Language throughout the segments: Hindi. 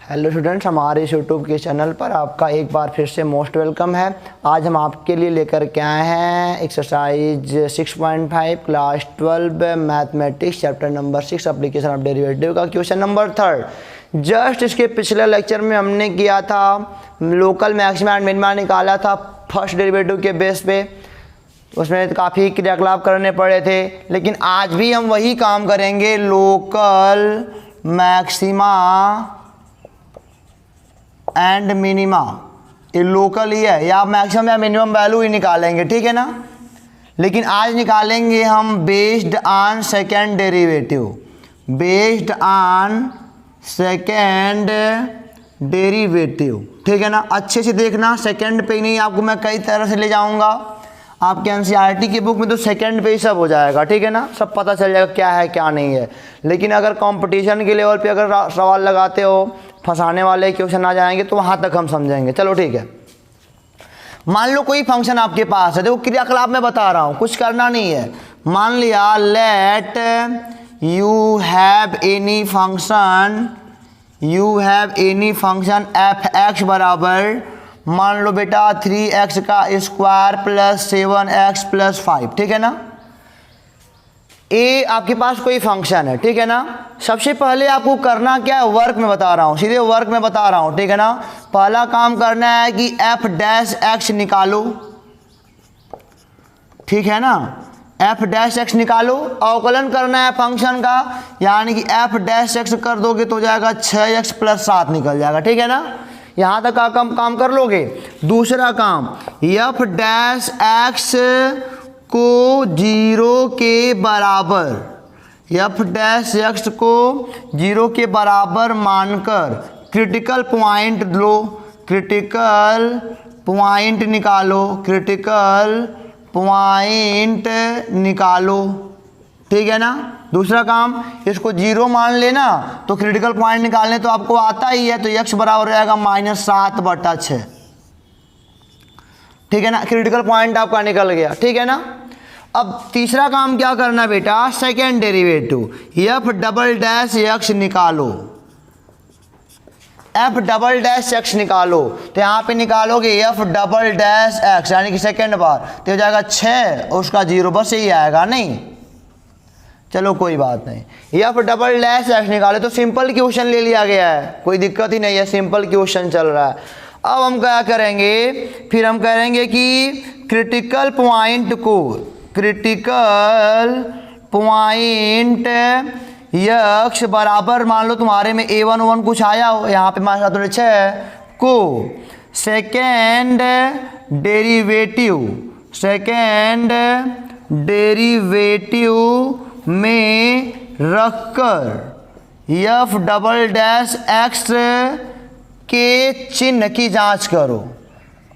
हेलो स्टूडेंट्स, हमारे इस यूट्यूब के चैनल पर आपका एक बार फिर से मोस्ट वेलकम है। आज हम आपके लिए लेकर के आए हैं exercise 6.5 class 12 mathematics chapter number 6 application of derivative का क्वेश्चन नंबर 3। जस्ट इसके पिछले लेक्चर में हमने किया था लोकल मैक्सिमा एंड मिनिमा, निकाला था फर्स्ट डेरिवेटिव के बेस पे। उसमें काफ़ी क्रियाकलाप करने पड़े थे, लेकिन आज भी हम वही काम करेंगे। लोकल मैक्सिमा एंड मिनिमा, ये लोकल ही है, या मैक्सिमम या मिनिमम वैल्यू ही निकालेंगे, ठीक है ना। लेकिन आज निकालेंगे हम based on second derivative, based on second derivative, ठीक है ना। अच्छे से देखना, सेकेंड पे ही नहीं, आपको मैं कई तरह से ले जाऊंगा। आपके एनसीईआरटी की बुक में तो सेकंड पे ही सब हो जाएगा, ठीक है ना, सब पता चल जाएगा क्या है क्या नहीं है। लेकिन अगर कंपटीशन के लेवल पे अगर सवाल लगाते हो, फंसाने वाले क्वेश्चन आ जाएंगे, तो वहाँ तक हम समझेंगे। चलो ठीक है। मान लो कोई फंक्शन आपके पास है, देखो क्रियाकलाप में बता रहा हूँ, कुछ करना नहीं है। मान लिया let you have any function F X बराबर, मान लो बेटा 3x का स्क्वायर प्लस 7x प्लस 5, ठीक है ना। ए आपके पास कोई फंक्शन है, ठीक है ना। सबसे पहले आपको करना क्या है, वर्क में बता रहा हूँ, सीधे वर्क में बता रहा हूँ, ठीक है ना। पहला काम करना है कि एफ डैश एक्स निकालो, ठीक है ना। एफ डैश एक्स निकालो, अवकलन करना है फंक्शन का, यानी कि एफ डैश एक्स कर दोगे तो हो जाएगा 6x प्लस 7 निकल जाएगा, ठीक है ना। यहाँ तक का काम कर लोगे। दूसरा काम, एफ डैश एक्स को 0 के बराबर, एफ डैश एक्स को 0 के बराबर मानकर क्रिटिकल पॉइंट लो, क्रिटिकल पॉइंट निकालो, क्रिटिकल पॉइंट निकालो, ठीक है ना। दूसरा काम, इसको 0 मान लेना, तो क्रिटिकल पॉइंट निकालने तो आपको आता ही है, तो x बराबर रहेगा -7/6, ठीक है ना। क्रिटिकल पॉइंट आपका निकल गया, ठीक है ना। अब तीसरा काम क्या करना है बेटा, second derivative, F double dash x निकालो, एफ डबल डैश एक्स निकालो। तो यहाँ पे निकालोगे एफ डबल डैश एक्स, यानी कि सेकेंड बार, तो हो जाएगा 6, उसका 0 बस यही आएगा, नहीं। चलो कोई बात नहीं। एफ डबल डैश एक्स निकाले तो सिंपल क्वेश्चन ले लिया गया है, कोई दिक्कत ही नहीं है, सिंपल क्वेश्चन चल रहा है। अब हम क्या करेंगे, फिर हम करेंगे कि क्रिटिकल पॉइंट को, क्रिटिकल पॉइंट यक्स बराबर, मान लो तुम्हारे में a1 1 कुछ आया हो, यहाँ पे मान लो 6 को सेकेंड डेरिवेटिव में रखकर एफ डबल डैश एक्स के चिन्ह की जांच करो,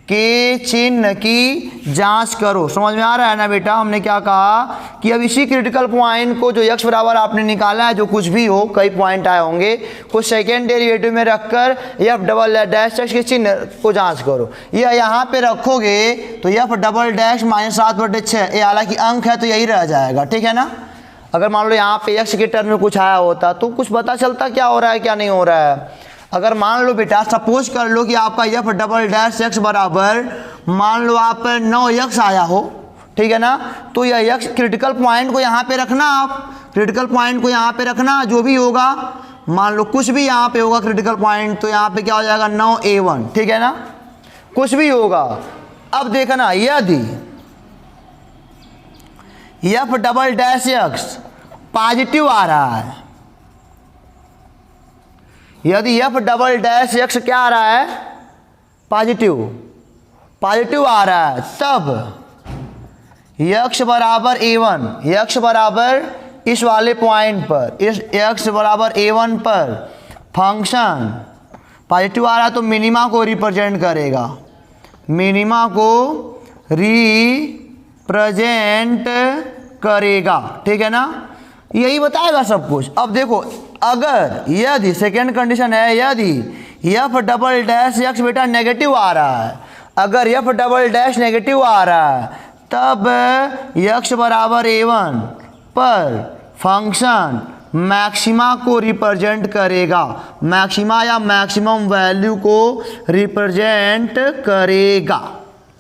के चिन्ह की जांच करो। समझ में आ रहा है ना बेटा। हमने क्या कहा कि अब इसी क्रिटिकल पॉइंट को, जो x बराबर आपने निकाला है, जो कुछ भी हो, कई पॉइंट आए होंगे, को सेकेंड डेरिवेटिव में रखकर एफ डबल डैश एक्स के चिन्ह को जांच करो। यह यहाँ पे रखोगे तो एफ डबल डैश -7/6, ये हालांकि अंक है तो यही रह जाएगा, ठीक है ना। अगर मान लो यहाँ पे x के टर्म में कुछ आया होता तो कुछ पता चलता क्या हो रहा है क्या नहीं हो रहा है। अगर मान लो बेटा, सपोज कर लो कि आपका एफ डबल डैश एक्स बराबर, मान लो आप 9x आया हो, ठीक है ना। तो यह x क्रिटिकल पॉइंट को यहाँ पे रखना, आप क्रिटिकल पॉइंट को यहाँ पे रखना, जो भी होगा, मान लो कुछ भी यहाँ पे होगा क्रिटिकल पॉइंट, तो यहाँ पे क्या हो जाएगा 9a1, ठीक है ना, कुछ भी होगा। अब देखना, यदि F double dash X positive आ रहा है, यदि एफ डबल डैश एक्स क्या आ रहा है, पॉजिटिव आ रहा है, तब x बराबर a1, x बराबर इस वाले पॉइंट पर, इस x बराबर a1 पर फंक्शन पॉजिटिव आ रहा है, तो मिनिमा को रिप्रेजेंट करेगा, मिनिमा को रिप्रेजेंट करेगा, ठीक है ना। यही बताएगा सब कुछ। अब देखो, अगर यदि सेकेंड कंडीशन है, यदि एफ डबल डैश एक्स बेटा नेगेटिव आ रहा है, अगर एफ डबल डैश नेगेटिव आ रहा है, तब x बराबर a1 पर फंक्शन मैक्सिमा को रिप्रेजेंट करेगा, मैक्सिमा या मैक्सिमम वैल्यू को रिप्रेजेंट करेगा।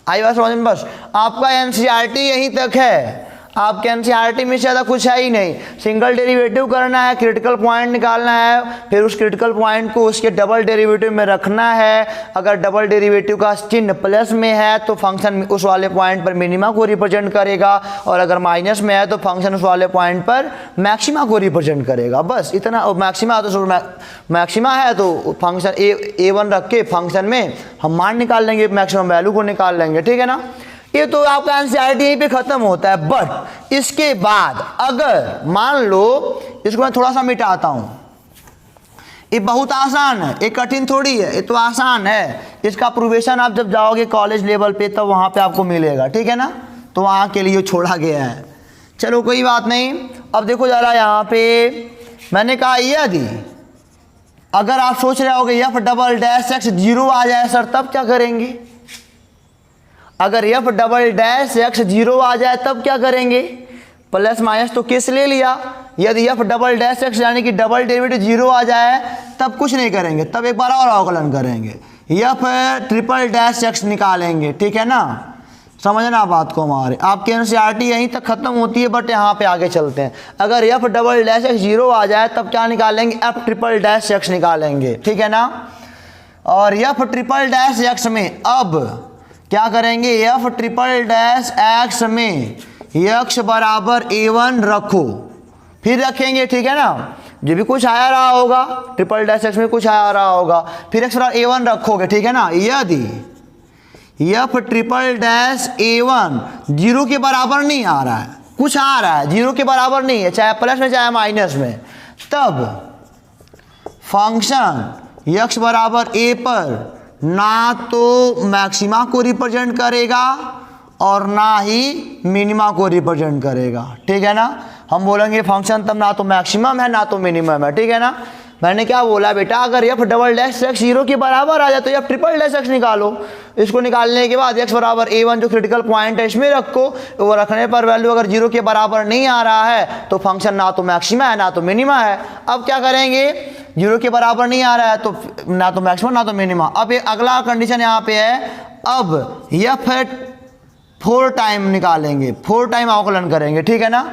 आई बात समझ में? बस आपका एनसीईआरटी यहीं तक है, आपके एनसीईआरटी में ज़्यादा कुछ है ही नहीं। सिंगल डेरिवेटिव करना है, क्रिटिकल पॉइंट निकालना है, फिर उस क्रिटिकल पॉइंट को उसके डबल डेरिवेटिव में रखना है। अगर डबल डेरिवेटिव का चिन्ह प्लस में है तो फंक्शन उस वाले पॉइंट पर मिनिमा को रिप्रेजेंट करेगा, और अगर माइनस में है तो फंक्शन उस वाले पॉइंट पर मैक्सिमा को रिप्रेजेंट करेगा। बस इतना। मैक्सिमा तो मैक्सिमा है तो फंक्शन A1 रख के फंक्शन में हम मान निकाल लेंगे, मैक्सिमम वैल्यू को निकाल लेंगे। ठीक है ना? ये तो आपका एनसीईआरटी यहीं पे खत्म होता है। बट इसके बाद अगर मान लो, इसको मैं थोड़ा सा मिटाता हूं, ये बहुत आसान है, ये कठिन थोड़ी है, ये तो आसान है। इसका प्रूवेशन आप जब जाओगे कॉलेज लेवल पे तब वहां पे आपको मिलेगा। ठीक है ना? तो वहां के लिए छोड़ा गया है। चलो कोई बात नहीं। अब देखो जरा यहाँ पे मैंने कहा यदि अगर आप सोच रहे होगे एफ डबल डैश एक्स 0 आ जाए सर तब क्या करेंगे? अगर एफ डबल डैश एक्स 0 आ जाए तब क्या करेंगे? प्लस माइनस तो केस ले लिया। यदि एफ डबल डैश एक्स यानी कि डबल डेरिवेटिव 0 आ जाए तब कुछ नहीं करेंगे, तब एक बार और अवकलन करेंगे, एफ ट्रिपल डैश एक्स निकालेंगे। ठीक है ना? समझना बात को हमारे। आपके एनसीईआरटी यहीं तक खत्म होती है, बट यहाँ पे आगे चलते हैं। अगर एफ डबल डैश एक्स 0 आ जाए तब क्या निकालेंगे? एफ ट्रिपल डैश एक्स निकालेंगे। ठीक है ना? और एफ ट्रिपल डैश एक्स में अब क्या करेंगे? एफ ट्रिपल डैश एक्स में एक्स बराबर A1 रखो, फिर रखेंगे। ठीक है ना? जो भी कुछ आया रहा होगा ट्रिपल डैश एक्स में कुछ आया रहा होगा, फिर एक्स बराबर A1 रखोगे। ठीक है ना? यदि एफ ट्रिपल डैश A1 0 के बराबर नहीं आ रहा है, कुछ आ रहा है 0 के बराबर नहीं है, चाहे प्लस में चाहे माइनस में, तब फंक्शन एक्स बराबर A पर ना तो मैक्सिमा को रिप्रेजेंट करेगा और ना ही मिनिमा को रिप्रेजेंट करेगा। ठीक है ना? हम बोलेंगे फंक्शन तब ना तो मैक्सिमम है ना तो मिनिमम है। ठीक है ना? मैंने क्या बोला बेटा? अगर एफ डबल डैश एक्स 0 के बराबर आ जाए तो एफ ट्रिपल डैश एक्स निकालो। इसको निकालने के बाद एक्स बराबर A1 जो क्रिटिकल पॉइंट है इसमें रखो, वो रखने पर वैल्यू अगर 0 के बराबर नहीं आ रहा है तो फंक्शन ना तो मैक्सिमा है ना तो मिनिमा है। अब क्या करेंगे? 0 के बराबर नहीं आ रहा है तो ना तो मैक्सिमम ना तो मिनिमा। अब ये अगला कंडीशन यहाँ पे है, अब एफ 4 टाइम निकालेंगे, 4 टाइम अवकलन करेंगे। ठीक है ना?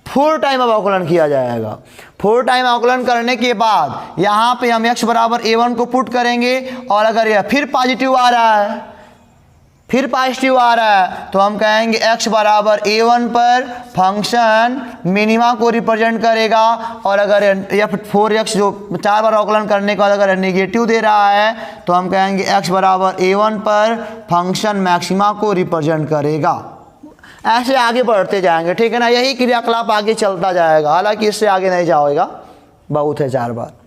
4 टाइम अवकलन किया जाएगा। 4 टाइम अवकलन करने के बाद यहाँ पे हम x बराबर A1 को पुट करेंगे, और अगर यह फिर पॉजिटिव आ रहा है, फिर पॉजिटिव आ रहा है तो हम कहेंगे x बराबर A1 पर फंक्शन मिनिमा को रिप्रेजेंट करेगा, और अगर एफ 4x जो 4 बार अवकलन करने के बाद अगर नेगेटिव दे रहा है तो हम कहेंगे x बराबर A1 पर फंक्शन मैक्सिमा को रिप्रेजेंट करेगा। ऐसे आगे बढ़ते जाएंगे। ठीक है ना? यही क्रियाकलाप आगे चलता जाएगा, हालांकि इससे आगे नहीं जाएगा, बहुत है 4 बार।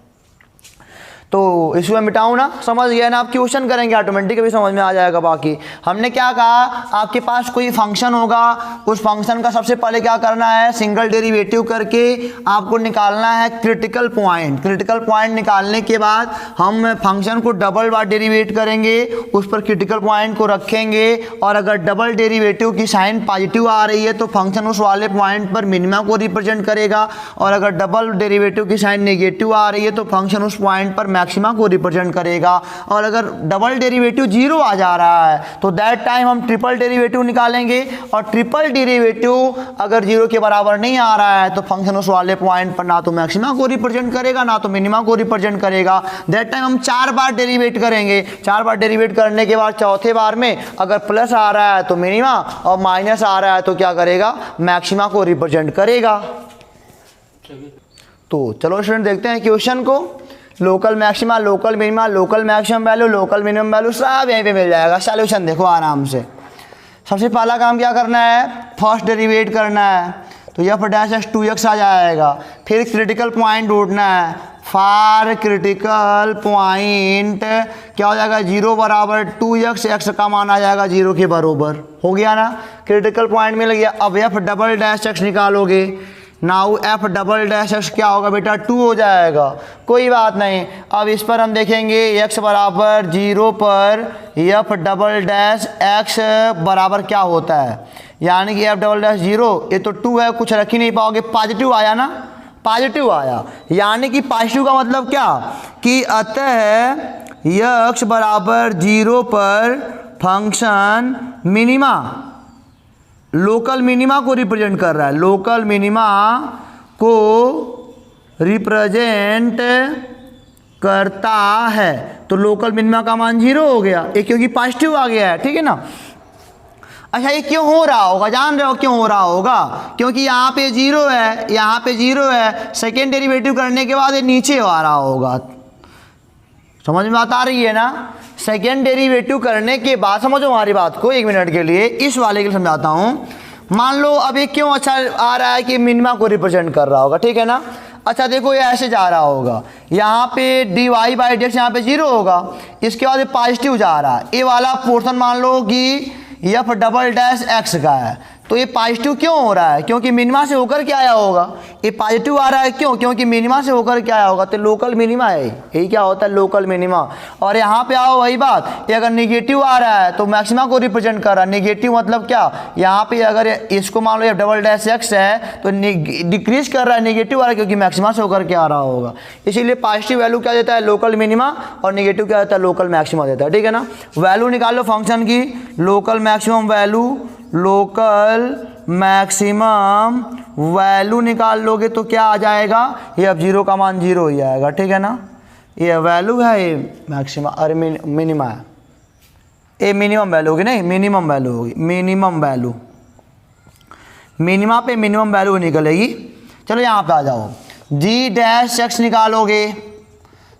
तो इसको मैं मिटाऊँ ना? समझ गया ना? आप क्वेश्चन करेंगे ऑटोमेटिक भी समझ में आ जाएगा। बाकी हमने क्या कहा, आपके पास कोई फंक्शन होगा, उस फंक्शन का सबसे पहले क्या करना है? सिंगल डेरिवेटिव करके आपको निकालना है क्रिटिकल पॉइंट। क्रिटिकल पॉइंट निकालने के बाद हम फंक्शन को डबल बार डेरिवेट करेंगे, उस पर क्रिटिकल पॉइंट को रखेंगे, और अगर डबल डेरिवेटिव की साइन पॉजिटिव आ रही है तो फंक्शन उस वाले पॉइंट पर मिनिमा को रिप्रेजेंट करेगा, और अगर डबल डेरिवेटिव की साइन नेगेटिव आ रही है तो फंक्शन उस पॉइंट पर मैक्सिमा को रिप्रेजेंट करेगा। और अगर डबल डेरिवेटिव 0 आ जा रहा है तो दैट टाइम हम ट्रिपल डेरिवेटिव निकालेंगे, और ट्रिपल डेरिवेटिव अगर 0 के बराबर नहीं आ रहा है तो फंक्शन उस वाले पॉइंट पर ना तो मैक्सिमा को रिप्रेजेंट करेगा ना तो मिनिमा को रिप्रेजेंट करेगा। दैट टाइम हम 4 बार डेरिवेट करेंगे। 4 बार डेरिवेट करने के बाद चौथे बार में अगर प्लस आ रहा है तो मिनिमा, और माइनस आ रहा है तो क्या करेगा? मैक्सिमा को रिप्रेजेंट करेगा। तो चलो स्टूडेंट देखते हैं क्वेश्चन को। Local maxima, local minima, local maximum value, local minimum value सब यहीं पे मिल जाएगा। सॉल्यूशन देखो आराम से। सबसे पहला काम क्या करना है? फर्स्ट डेरिवेट करना है, तो एफ डैश एक्स 2x आ जाएगा। फिर क्रिटिकल पॉइंट ढूंढना है। फॉर क्रिटिकल पॉइंट क्या हो जाएगा? 0 बराबर 2x, x का मान आ जाएगा 0 के बराबर। हो गया ना? क्रिटिकल पॉइंट मिल गया। अब एफ डबल डैश एक्स निकालोगे, now F double dash x क्या होगा बेटा? 2 हो जाएगा। कोई बात नहीं। अब इस पर हम देखेंगे x बराबर 0 पर एफ डबल डैश एक्स बराबर क्या होता है, यानी कि एफ डबल डैश 0, ये तो 2 है, कुछ रख ही नहीं पाओगे, पॉजिटिव आया ना, पॉजिटिव आया, यानी कि पॉजिटिव का मतलब क्या कि अतः यक्स बराबर 0 पर फंक्शन मिनिमा, लोकल मिनिमा को रिप्रेजेंट कर रहा है, लोकल मिनिमा को रिप्रेजेंट करता है। तो लोकल मिनिमा का मान 0 हो गया, ये क्योंकि पॉजिटिव आ गया है, ठीक है ना। अच्छा, ये क्यों हो रहा होगा, जान रहे हो क्यों हो रहा होगा? क्योंकि यहाँ पे 0 है, यहाँ पे 0 है, सेकेंड डेरिवेटिव करने के बाद ये नीचे आ रहा होगा। समझ में बात आ रही है ना? सेकेंड डेरिवेटिव करने के बाद, समझो हमारी बात को एक मिनट के लिए, इस वाले के लिए समझाता हूँ। मान लो अब ये क्यों अच्छा आ रहा है कि मिनिमा को रिप्रेजेंट कर रहा होगा, ठीक है ना। अच्छा देखो, ये ऐसे जा रहा होगा, यहाँ पे dy बाई डी एक्स यहाँ पे 0 होगा, इसके बाद ये पॉजिटिव जा रहा है, ये वाला पोर्शन मान लो कि एफ डबल डैश एक्स का है, तो ये पॉजिटिव क्यों हो रहा है? क्योंकि मिनिमा से होकर क्या आया होगा, ये पॉजिटिव आ रहा है, क्यों? क्योंकि मिनिमा से होकर क्या आया होगा, तो लोकल मिनिमा है, यही क्या होता है, लोकल मिनिमा। और यहाँ पे आओ वही बात, ये अगर निगेटिव आ रहा है तो मैक्सिमा को रिप्रेजेंट कर रहा है। निगेटिव मतलब क्या, यहाँ पे अगर इसको मान लो एफ डबल डैश एक्स है तो डिक्रीज कर रहा है, निगेटिव आ रहा है, क्योंकि मैक्सिमा से होकर क्या आ रहा होगा। इसीलिए पॉजिटिव वैल्यू क्या देता है, लोकल मिनिमा, और निगेटिव क्या देता है, लोकल मैक्सिमा देता है, ठीक है ना। वैल्यू निकाल लो फंक्शन की, local maximum value, local maximum value निकाल लोगे तो क्या आ जाएगा, ये अब 0 का मान 0 ही आएगा, ठीक है ना। ये वैल्यू है, ये मैक्सिमम, अरे मिनिमा है, ये मिनिमम वैल्यू होगी, नहीं मिनिमम वैल्यू होगी, मिनिमम वैल्यू, मिनिमा पे मिनिमम वैल्यू निकलेगी। चलो यहाँ पे आ जाओ, जी डैश एक्स निकालोगे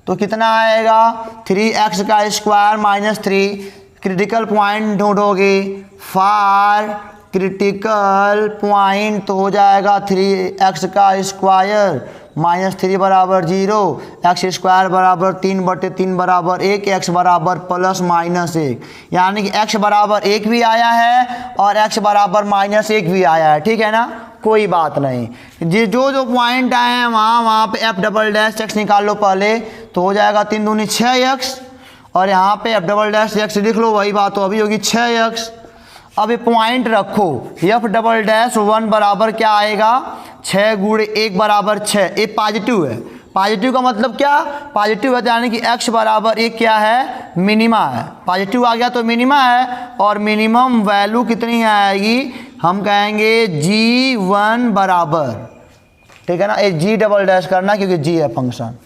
तो कितना आएगा, 3x का स्क्वायर माइनस 3। क्रिटिकल पॉइंट ढूंढोगे, फार क्रिटिकल पॉइंट तो हो जाएगा 3x का स्क्वायर माइनस 3 बराबर 0, एक्स स्क्वायर बराबर 3/3 बराबर 1, एक्स बराबर प्लस माइनस 1, यानी कि x बराबर 1 भी आया है और x बराबर -1 भी आया है, ठीक है ना। कोई बात नहीं, जो पॉइंट आए हैं वहाँ पे एफ डबल डैश एक्स निकाल लो पहले, तो हो जाएगा 3 दूनी 6x, और यहाँ पे एफ डबल डैश एक्स लिख लो, वही बात तो अभी होगी 6x। अब ये पॉइंट रखो, एफ डबल डैश 1 बराबर क्या आएगा, 6 गुणे 1 बराबर 6, ये पॉजिटिव है। पॉजिटिव का मतलब क्या, पॉजिटिव है यानी कि x बराबर 1 क्या है, मिनिमा है। पॉजिटिव आ गया तो मिनिमा है, और मिनिमम वैल्यू कितनी आएगी, हम कहेंगे g1 बराबर, ठीक है ना। ये g डबल डैश करना क्योंकि g है फंक्शन,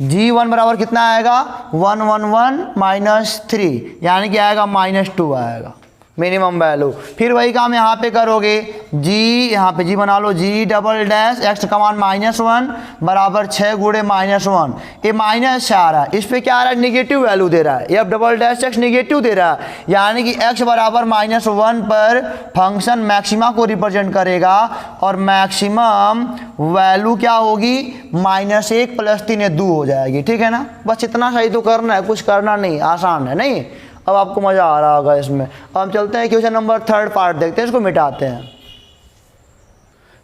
g1 बराबर कितना आएगा, 111 माइनस 3, यानी कि आएगा -2 आएगा मिनिमम वैल्यू। फिर वही काम यहाँ पे करोगे, g यहाँ पे g बना लो, g डबल डैश एक्स का मान -1 बराबर 6 गुणे -1, ये माइनस आ रहा है, इस पे क्या आ रहा है, निगेटिव वैल्यू दे रहा है, F double dash X negative दे रहा है, यानी कि x बराबर -1 पर फंक्शन मैक्सिमा को रिप्रेजेंट करेगा, और मैक्सिमम वैल्यू क्या होगी, -1 + 3 2 हो जाएगी, ठीक है ना। बस इतना सही तो करना है, कुछ करना नहीं, आसान है, नहीं। अब आपको मज़ा आ रहा होगा इसमें। अब हम चलते हैं क्वेश्चन नंबर 3 पार्ट देखते हैं, इसको मिटाते हैं।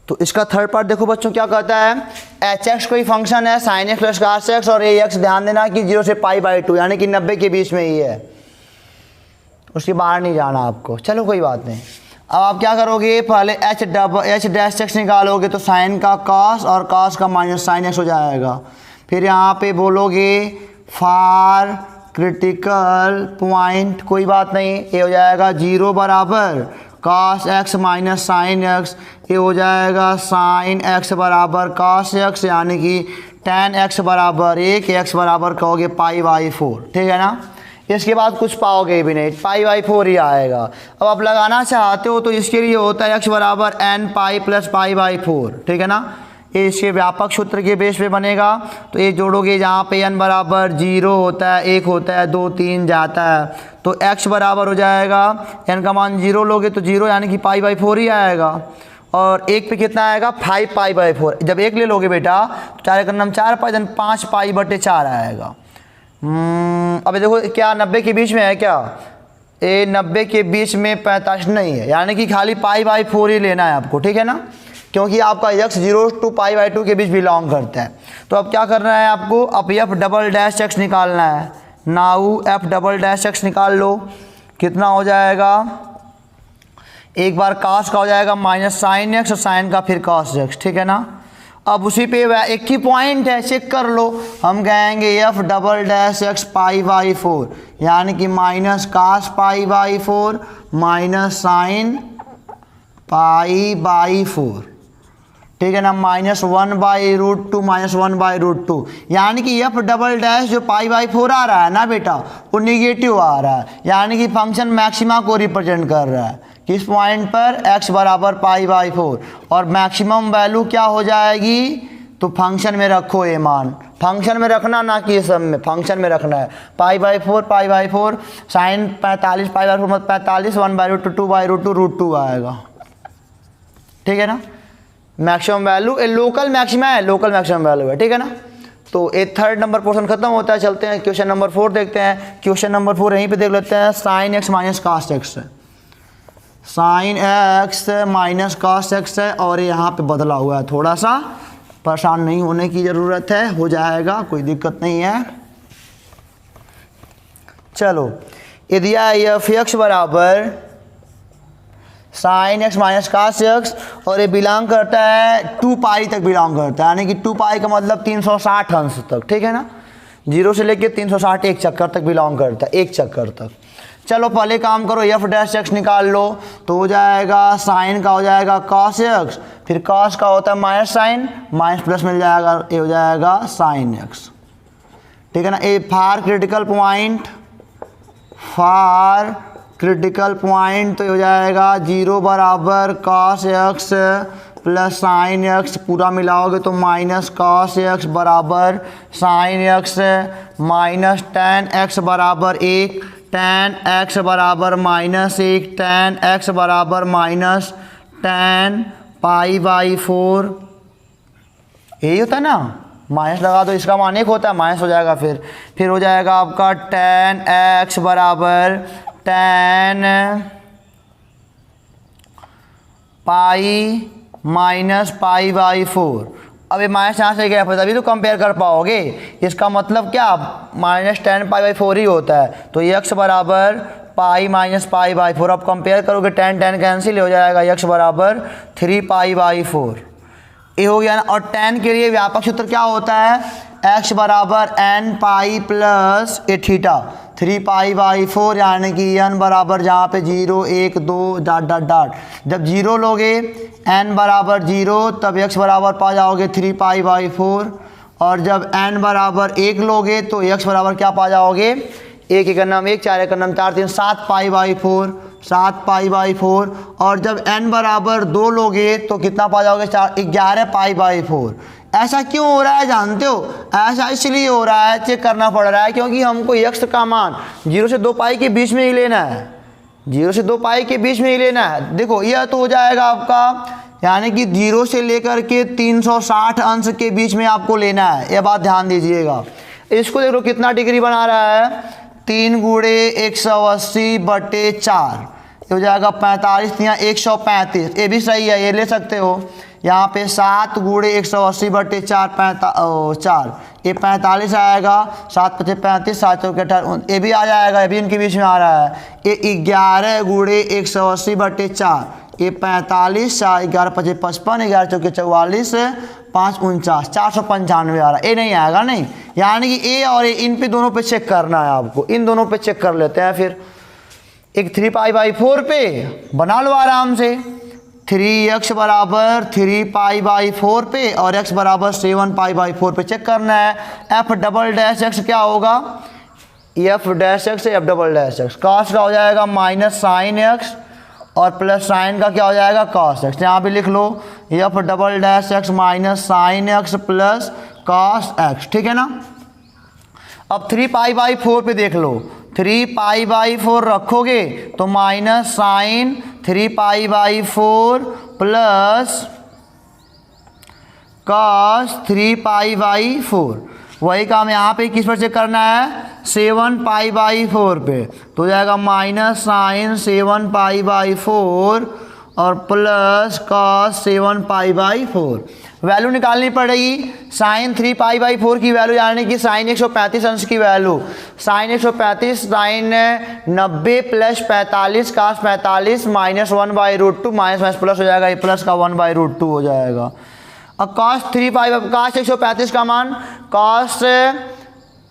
तो इसका 3 पार्ट देखो बच्चों, क्या कहता है, एच एक्स कोई फंक्शन है sin x plus cos x, और ए एक्स ध्यान देना कि 0 से π/2 यानी कि 90 के बीच में ही है, उसके बाहर नहीं जाना आपको। चलो कोई बात नहीं। अब आप क्या करोगे, पहले एच डैश एक्स निकालोगे तो साइन का cos और cos का माइनस sin x हो जाएगा। फिर यहाँ पे बोलोगे फार क्रिटिकल पॉइंट, कोई बात नहीं, ये हो जाएगा 0 बराबर cos x minus sine x, ये हो जाएगा sin x बराबर cos x, यानी कि tan x बराबर 1, x बराबर कहोगे π/4, ठीक है ना। इसके बाद कुछ पाओगे भी नहीं, π/4 ही आएगा। अब आप लगाना चाहते हो तो इसके लिए होता है x बराबर n π + π/4, ठीक है ना। ये इसके व्यापक सूत्र के बेस पे बनेगा, तो ये जोड़ोगे, जहाँ पे n बराबर 0 होता है, 1 होता है, 2 3 जाता है, तो x बराबर हो जाएगा, n का मान 0 लोगे तो 0 यानी कि π/4 ही आएगा, और 1 पे कितना आएगा, 5π/4। जब 1 ले लोगे बेटा तो 4 का नाम 4 पाई, देन 5π/4 आएगा। अब देखो क्या 90 के बीच में है क्या, ये 90 के बीच में 45 नहीं है, यानी कि खाली π/4 ही लेना है आपको, ठीक है ना, क्योंकि आपका x 0 to π/2 के बीच बिलोंग करता है। तो अब क्या करना है आपको, अब एफ डबल डैश एक्स निकालना है। Now F double dash x निकाल लो, कितना हो जाएगा, एक बार cos का हो जाएगा माइनस sin x और sin का फिर cos x, ठीक है ना। अब उसी पे एक ही पॉइंट है, चेक कर लो। हम कहेंगे F double dash X pi by 4 यानी कि minus cos pi by 4 minus sine pi by 4, ठीक है ना, -1/√2 -1/√2 यानी कि एफ डबल डैश जो पाई बाई 4 आ रहा है ना बेटा, वो निगेटिव आ रहा है, यानी कि फंक्शन मैक्सिमा को रिप्रेजेंट कर रहा है। किस पॉइंट पर? x बराबर पाई बाई 4। और मैक्सिमम वैल्यू क्या हो जाएगी? तो फंक्शन में रखो ये मान, फंक्शन में रखना ना कि सब में, फंक्शन में रखना है। Pi by 4 sine 45 pi by 4 45 1/√2 2/√2 आएगा, ठीक है ना। Maximum value a local maxima है, लोकल मैक्सिमम वैल्यू है, ठीक है ना। तो ये थर्ड नंबर पोर्शन खत्म होता है। चलते हैं क्वेश्चन नंबर 4 देखते हैं। क्वेश्चन नंबर 4 यहीं पे देख लेते हैं। Sine X minus cos X है, sine X minus cos X है और यहाँ पे बदला हुआ है, थोड़ा सा परेशान नहीं होने की ज़रूरत है, हो जाएगा, कोई दिक्कत नहीं है। चलो, यदि एफ एक्स बराबर sine X minus cos X और ये बिलोंग करता है 2 पाई तक बिलोंग करता है, यानी कि 2 पाई का मतलब 360 अंश तक, ठीक है ना। 0 से लेके 360 एक चक्कर तक बिलोंग करता है, एक चक्कर तक। चलो पहले काम करो, एफ डैश एक्स निकाल लो, तो हो जाएगा साइन का हो जाएगा कॉस एक्स, फिर कॉस का होता है माइनस साइन, माइनस प्लस मिल जाएगा, ये हो जाएगा साइन एक्स, ठीक है ना। ए फार क्रिटिकल पॉइंट, फार क्रिटिकल पॉइंट तो हो जाएगा 0 बराबर cos x plus sine x, पूरा मिलाओगे तो माइनस कॉस एक्स बराबर sine X minus ten x बराबर 1, टेन एक्स बराबर -1, टेन एक्स बराबर -10 पाई बाई 4, यही होता है ना। माइनस लगा दो, इसका मान 1 होता है, माइनस हो जाएगा, फिर हो जाएगा आपका टेन एक्स बराबर 10 पाई माइनस पाई बाई 4। अब ये माइनस यहाँ से गया, तभी तो कंपेयर कर पाओगे। इसका मतलब क्या, -10 पाई बाई 4 ही होता है, तो x बराबर पाई माइनस पाई बाई 4। अब कंपेयर करोगे 10 10 कैंसिल हो जाएगा, x बराबर 3 पाई बाई 4, ये हो गया ना। और 10 के लिए व्यापक सूत्र क्या होता है, x बराबर n pi plus A theta 3 pi by 4, यानी कि n बराबर जहाँ पे 0 1 2 डॉट डॉट डॉट, जब 0 लोगे n बराबर 0 तब x बराबर पा जाओगे 3 पाई बाई 4, और जब n बराबर 1 लोगे तो x बराबर क्या पा जाओगे, 1 1 नम 1 4 1 नम 4 3 7 पाई बाई 4, 7 पाई बाई 4, और जब n बराबर 2 लोगे तो कितना पा जाओगे, 11 पाई बाई 4। ऐसा क्यों हो रहा है जानते हो? ऐसा इसलिए हो रहा है, चेक करना पड़ रहा है, क्योंकि हमको x का मान 0 से 2 पाई के बीच में ही लेना है, 0 से 2 पाई के बीच में ही लेना है। देखो यह तो हो जाएगा आपका, यानी कि 0 से लेकर के 360 अंश के बीच में आपको लेना है, यह बात ध्यान दीजिएगा। इसको देखो कितना डिग्री बना रहा है, 3 गुणे 180/4, हो जाएगा 45 या 135, ये भी सही है, ये ले सकते हो। यहाँ पे 7 गुणे 180/4 4, ये 45 आएगा, 7 × 5 = 35, 7 × 4 = 18, ये भी आ जाएगा, ये भी इनके बीच में आ रहा है। ये 11 गुणे 180/4, ये 45, 11 × 5 = 55, 11 × 4 = 44, 5 × 49 495 आ रहा है, ये नहीं आएगा, नहीं। यानी कि ए और ए इन पे दोनों पे चेक करना है आपको, इन दोनों पे चेक कर लेते हैं। फिर एक 3 पाई बाई 4 पे बना लो आराम से, 3x बराबर 3 पाई बाई 4 पे और x बराबर 7 पाई बाई 4 पे चेक करना है। f डबल डैश x क्या होगा, f dash x f double dash x, cos का हो जाएगा माइनस साइन x और प्लस साइन का क्या हो जाएगा cos x। यहाँ पे लिख लो f double dash x minus sine x plus cos x, ठीक है ना। अब 3 पाई बाई 4 पे देख लो, 3 पाई बाई 4 रखोगे तो minus sine 3 pi by 4 plus cos 3 pi by 4। वही काम यहाँ पे किस पर चेक करना है, 7 पाई बाई 4 पे, तो हो जाएगा माइनस साइन 7 पाई बाई 4 और plus cos 7 pi by 4। Value निकालनी पड़ेगी, साइन 3 पाई बाई 4 की वैल्यू, यानी कि साइन 135 अंश की value, sine 135 sine 90 plus 45 cos 45 -1/√2 minus plus हो जाएगा, ये प्लस का 1/√2 हो जाएगा। अब cos 3 cos 135 का मान cos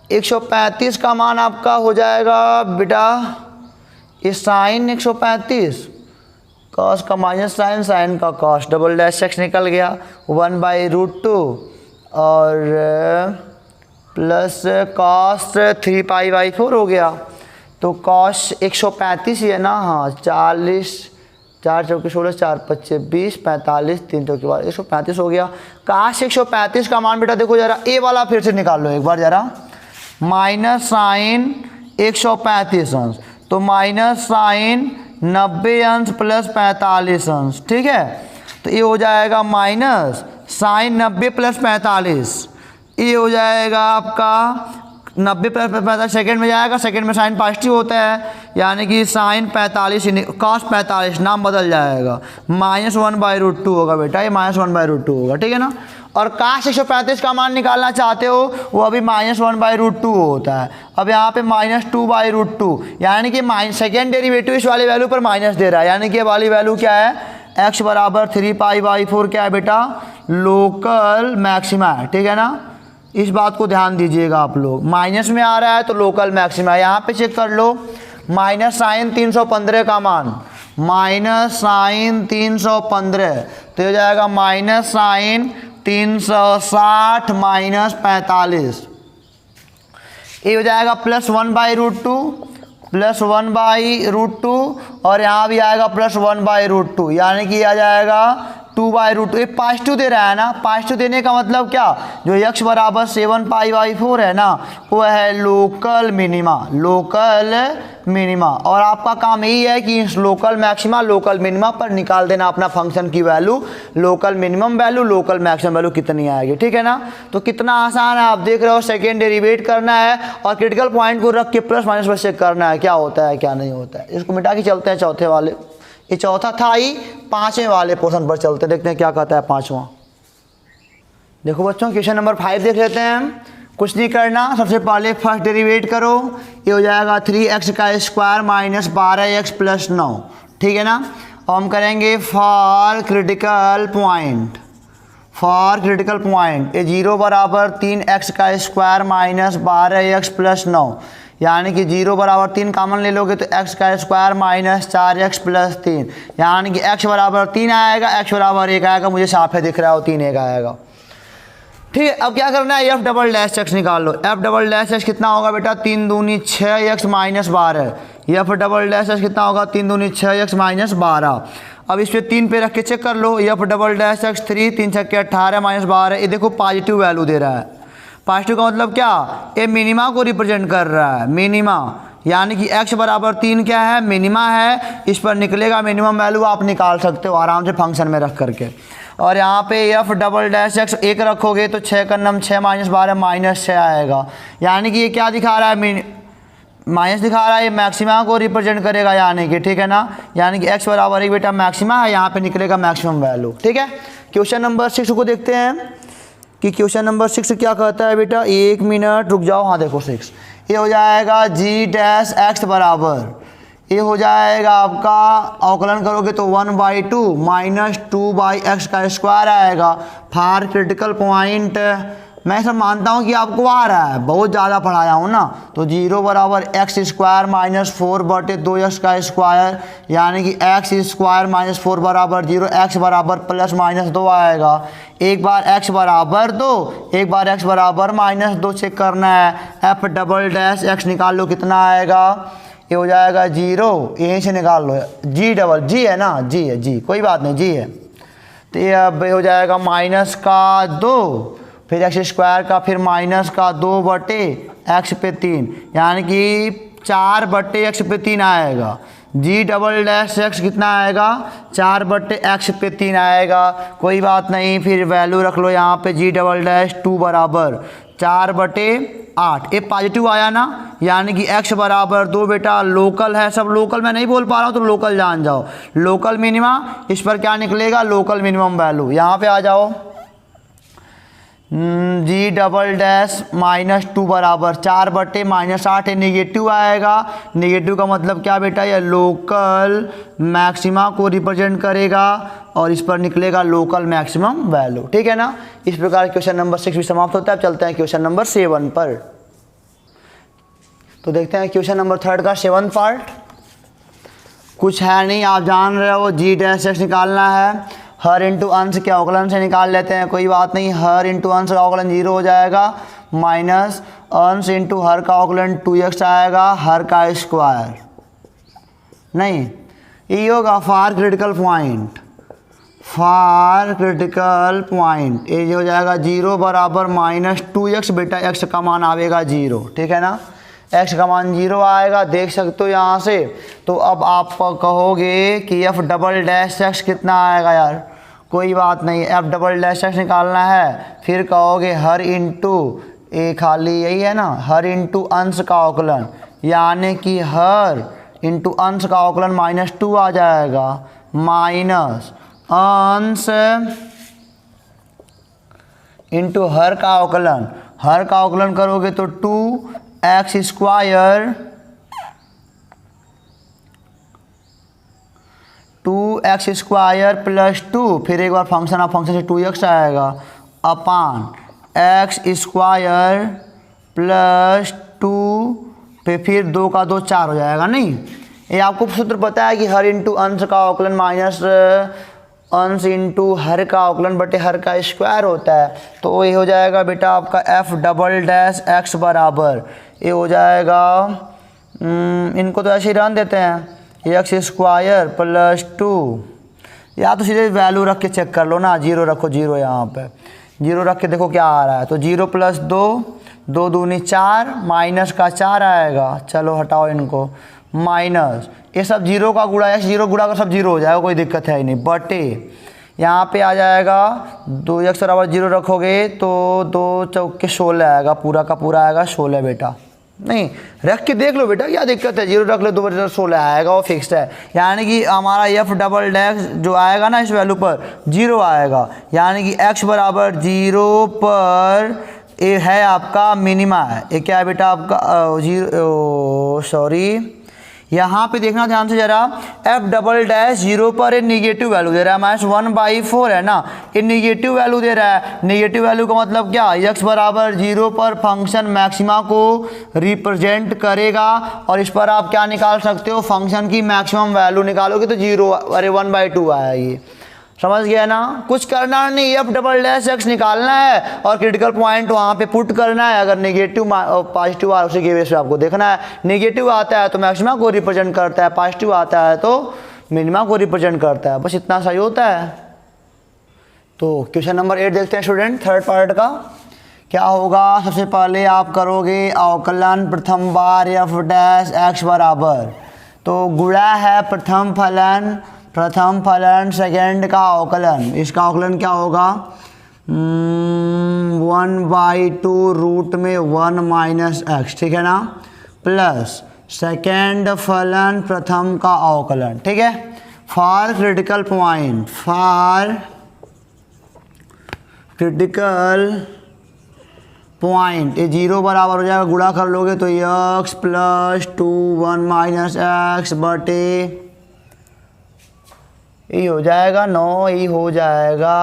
135 का मान आपका हो जाएगा बेटा इस साइन 135 cos का माइनस साइन, साइन का cos, डबल डैश एक्स निकल गया 1/√2 और प्लस cos 3π/4 हो गया। तो cos 135 ही है ना, हाँ 40 4 चौके 16 4 25 20 45 3 चौके 135 हो गया। cos 135 का मान बेटा देखो जरा, ए वाला फिर से निकाल लो एक बार जरा, माइनस साइन 135 अंश, तो माइनस साइन 90 अंश प्लस 45 अंश, ठीक है। तो ये हो जाएगा माइनस साइन 90 प्लस 45, ये हो जाएगा आपका 90 प्लस 45 सेकेंड में जाएगा, सेकेंड में साइन पॉजिटिव होता है, यानी कि साइन 45 cos 45 नाम बदल जाएगा, -1/√2 होगा बेटा, ये -1/√2 होगा, ठीक है ना। और cos 135 का मान निकालना चाहते हो वो अभी -1/√2 होता है। अब यहाँ पे -2/√2, यानी कि सेकेंड डेरिवेटिव इस वाली वैल्यू पर माइनस दे रहा है, यानी कि ये वाली वैल्यू क्या है, x बराबर 3π/4 क्या है बेटा, लोकल मैक्सिमा है, ठीक है ना। इस बात को ध्यान दीजिएगा आप लोग, माइनस में आ रहा है तो लोकल मैक्सिमा। यहाँ पे चेक कर लो, माइनस साइन 315 का मान, माइनस साइन 315, तो ये जाएगा माइनस साइन 360 माइनस 45, ये हो जाएगा प्लस 1/√2 प्लस 1/√2 और यहाँ भी आएगा प्लस 1/√2, यानी कि आ जाएगा 2/√2। ये पॉजिटिव दे रहा है ना, पॉजिटिव देने का मतलब क्या, जो x बराबर 7π/4 है ना, वो है लोकल मिनिमा, लोकल मिनिमा। और आपका काम यही है कि इस लोकल मैक्सिमा लोकल मिनिमा पर निकाल देना अपना फंक्शन की value, local minimum value local maximum value कितनी आएगी, ठीक है ना। तो कितना आसान है, आप देख रहे हो, सेकेंड डेरिवेट करना है और क्रिटिकल पॉइंट को रख के प्लस माइनस पर चेक करना है क्या होता है क्या नहीं होता है। इसको मिटा के चलते हैं चौथे वाले, ये चौथा था ही, पांचवें वाले पोर्शन पर चलते, देखते हैं क्या कहता है पांचवा। देखो बच्चों, क्वेश्चन नंबर 5 देख लेते हैं। कुछ नहीं करना, सबसे पहले फर्स्ट डेरिवेट करो, ये हो जाएगा 3x² माइनस 12x प्लस 9, ठीक है ना। और हम करेंगे for critical point, for critical point ये 0 बराबर 3x² माइनस 12x प्लस 9, यानी कि 0 बराबर 3 कॉमन ले लोगे तो x² माइनस 4x प्लस 3, यानी कि x बराबर 3 आएगा, x बराबर 1 आएगा, मुझे साफ है दिख रहा है, 3 1 आएगा, ठीक है। अब क्या करना है, f डबल डैश x निकाल लो। f डबल डैश x कितना होगा बेटा, 3 दूनी 6x minus 12, f double dash x कितना होगा, 3 दूनी 6x माइनस 12। अब इस पे 3 पे रख के चेक कर लो, f double dash x 3 3 6 18 minus 12, ये देखो पॉजिटिव वैल्यू दे रहा है। पॉजिटिव का मतलब क्या, ये मिनिमा को रिप्रेजेंट कर रहा है, मिनिमा, यानी कि x बराबर 3 क्या है, मिनिमा है, इस पर निकलेगा मिनिमम वैल्यू, आप निकाल सकते हो आराम से फंक्शन में रख करके। और यहाँ पे f डबल डैश x 1 रखोगे तो 6 का नम 6 माइनस 12 माइनस 6 आएगा, यानी कि ये क्या दिखा रहा है, माइनस दिखा रहा है, ये मैक्सिमा को रिप्रेजेंट करेगा, यानी कि ठीक है ना, यानी कि x बराबर 1 बेटा मैक्सिमा है, यहाँ पे निकलेगा मैक्सिमम वैल्यू, ठीक है। क्वेश्चन नंबर 6 को देखते हैं कि क्वेश्चन नंबर 6 क्या कहता है बेटा, 1 मिनट रुक जाओ, हाँ देखो 6, ये हो जाएगा g डैश x बराबर, ये हो जाएगा आपका अवकलन करोगे तो 1/2 माइनस 2/x² आएगा। फॉर क्रिटिकल पॉइंट, मैं सब मानता हूँ कि आपको आ रहा है, बहुत ज़्यादा पढ़ाया हूँ ना, तो 0 बराबर x² माइनस 4/2x², यानी कि x² माइनस 4 बराबर 0, x बराबर प्लस माइनस 2 आएगा। एक बार x बराबर 2, एक बार x बराबर माइनस 2 चेक करना है। f डबल डैश x निकाल लो, कितना आएगा, ये हो जाएगा 0, यहीं से निकाल लो, g है ना, g है, g कोई बात नहीं, g है, तो ये अब हो जाएगा माइनस का 2, फिर x² का, फिर माइनस का 2/x पे 3, यानी कि 4/x पे 3 आएगा। g डबल डैश x कितना आएगा, 4/x पे 3 आएगा, कोई बात नहीं, फिर वैल्यू रख लो यहाँ पे, g डबल डैश 2 बराबर 4/8, ये पॉजिटिव आया ना, यानी कि x बराबर 2 बेटा लोकल है, सब लोकल मैं नहीं बोल पा रहा हूँ तो लोकल जान जाओ, लोकल मिनिमा, इस पर क्या निकलेगा, लोकल मिनिमम वैल्यू। यहाँ पे आ जाओ, जी डबल डैश -2 बराबर 4/-8 है, निगेटिव आएगा। निगेटिव का मतलब क्या बेटा, यह लोकल मैक्सिमा को रिप्रेजेंट करेगा और इस पर निकलेगा लोकल मैक्सिमम वैल्यू। ठीक है ना। इस प्रकार क्वेश्चन नंबर 6 भी समाप्त होता है। अब चलते हैं क्वेश्चन नंबर 7 पर। तो देखते हैं क्वेश्चन नंबर 3 का 7th पार्ट। कुछ है नहीं, आप जान रहे हो, जी डैश एक्स निकालना है। हर इंटू अंश के अवकलन से निकाल लेते हैं, कोई बात नहीं। हर इंटू अंश का अवकलन 0 हो जाएगा, माइनस अंश इंटू हर का अवकलन 2x आएगा, हर का स्क्वायर नहीं, ये होगा for critical point. For critical point ये हो जाएगा 0 बराबर -2x। बेटा x का मान आएगा 0। ठीक है ना, x का मान 0 आएगा, देख सकते हो यहाँ से। तो अब आप कहोगे कि f डबल डैश x कितना आएगा यार, कोई बात नहीं, f डबल डैश x निकालना है। फिर कहोगे हर इंटू ए खाली यही है ना, हर इंटू अंश का अवकलन, यानी कि हर इंटू अंश का अवकलन -2 आ जाएगा, माइनस अंश इंटू हर का अवकलन। हर का अवकलन करोगे तो 2x square 2x square plus 2, फिर एक बार फंक्शन, आप फंक्शन से 2x आएगा, अपान x स्क्वायर प्लस 2 पे फिर 2 का 2 4 हो जाएगा। नहीं, ये आपको सूत्र पता है कि हर इंटू अंश का अवकलन माइनस अंश इंटू हर का अवकलन बटे हर का स्क्वायर होता है। तो ये हो जाएगा बेटा आपका f डबल डैश x बराबर, ये हो जाएगा, इनको तो ऐसे ही रहने देते हैं, x स्क्वायर प्लस 2, या तो सीधे वैल्यू रख के चेक कर लो ना, 0 रखो, 0 यहाँ पे 0 रख के देखो क्या आ रहा है। तो 0 प्लस 2, 2 दूनी 4, माइनस का 4 आएगा। चलो हटाओ इनको, माइनस ये सब 0 का गुणा, या 0 गुणा का सब 0 हो जाएगा, कोई दिक्कत है ही नहीं, बटे यहाँ पे आ जाएगा 2x बराबर 0 रखोगे तो 2 चौके 16 आएगा, पूरा का पूरा आएगा 16 बेटा। नहीं, रख के देख लो बेटा, क्या दिक्कत है, 0 रख लो, 2 बटे 16 आएगा, वो फिक्स्ड है। यानी कि हमारा f डबल डैश जो आएगा ना इस वैल्यू पर 0 आएगा, यानी कि x बराबर 0 पर ये है आपका मिनिमा है। ये क्या है बेटा आपका यहाँ पे देखना ध्यान से जरा, f डबल डैश 0 पर एक निगेटिव वैल्यू दे रहा है, -1/4 है ना, ये निगेटिव वैल्यू दे रहा है। निगेटिव वैल्यू का मतलब क्या, x बराबर 0 पर फंक्शन मैक्सिमा को रिप्रेजेंट करेगा, और इस पर आप क्या निकाल सकते हो, फंक्शन की मैक्सिमम वैल्यू निकालोगे तो 0, अरे 1/2 आएगी। समझ गया ना, कुछ करना नहीं, f डबल डैश x निकालना है और क्रिटिकल पॉइंट वहाँ पे पुट करना है। अगर नेगेटिव पॉजिटिव आ, उसी के बेस पे आपको देखना है। नेगेटिव आता है तो मैक्सिमा को रिप्रेजेंट करता है, पॉजिटिव आता है तो मिनिमा को रिप्रेजेंट करता है, बस इतना सही होता है। तो क्वेश्चन नंबर 8 देखते हैं स्टूडेंट, 3rd पार्ट का क्या होगा। सबसे पहले आप करोगे अवकलन प्रथम बार f डैश x बराबर, तो गुणा है प्रथम फलन सेकेंड का अवकलन, इसका अवकलन क्या होगा, 1/2 रूट में 1 माइनस x, ठीक है ना, प्लस सेकेंड फलन प्रथम का अवकलन। ठीक है, for critical point, for critical point ये 0 बराबर हो जाएगा, गुणा कर लोगे तो x प्लस 2 1 माइनस x बटे ये हो जाएगा 9, ये हो जाएगा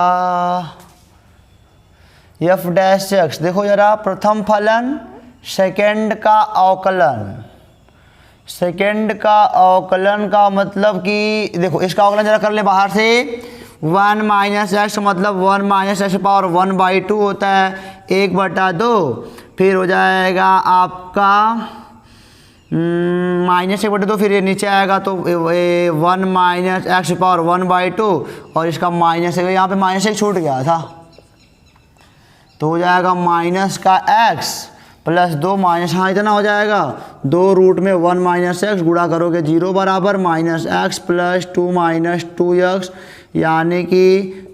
f डैश x। देखो जरा, प्रथम फलन सेकेंड का अवकलन, सेकेंड का अवकलन का मतलब कि देखो इसका अवकलन जरा कर ले बाहर से, 1 माइनस एक्स मतलब 1 माइनस एक्स पावर 1/2 होता है, 1/2, फिर हो जाएगा आपका -1/2, फिर ये नीचे आएगा तो 1 माइनस एक्स पावर 1/2, और इसका माइनस है, यहाँ पे -1 छूट गया था, तो हो जाएगा माइनस का x प्लस 2 माइनस, हाँ इतना हो जाएगा, 2 रूट में 1 माइनस एक्स, गुणा करोगे 0 बराबर -x प्लस 2 माइनस 2x, यानी कि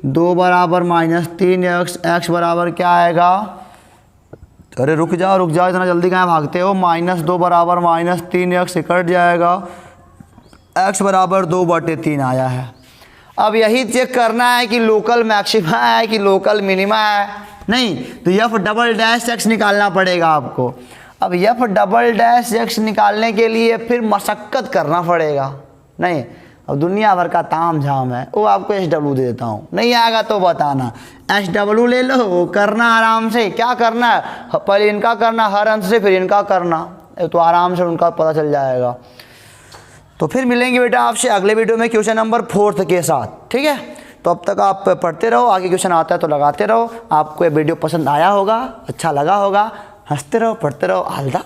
2 बराबर -3x, x बराबर क्या आएगा, अरे रुक जाओ इतना जल्दी कहाँ भागते हो, -2 बराबर -3x कट जाएगा, x बराबर 2/3 आया है। अब यही चेक करना है कि लोकल मैक्सिमा है कि लोकल मिनिमा है। नहीं, तो एफ डबल डैश एक्स निकालना पड़ेगा आपको। अब एफ डबल डैश एक्स निकालने के लिए फिर मशक्क़त करना पड़ेगा। नहीं, अब दुनिया भर का ताम झाम है, वो आपको एच डब्ल्यू दे देता हूँ, नहीं आएगा तो बताना। एच डब्ल्यू ले लो, करना आराम से। क्या करना है, पहले इनका करना हर अंश से, फिर इनका करना, तो आराम से उनका पता चल जाएगा। तो फिर मिलेंगे बेटा आपसे अगले वीडियो में क्वेश्चन नंबर 4 के साथ, ठीक है। तो अब तक आप पढ़ते रहो, आगे क्वेश्चन आता है तो लगाते रहो। आपको ये वीडियो पसंद आया होगा, अच्छा लगा होगा, हंसते रहो, पढ़ते रहो। All the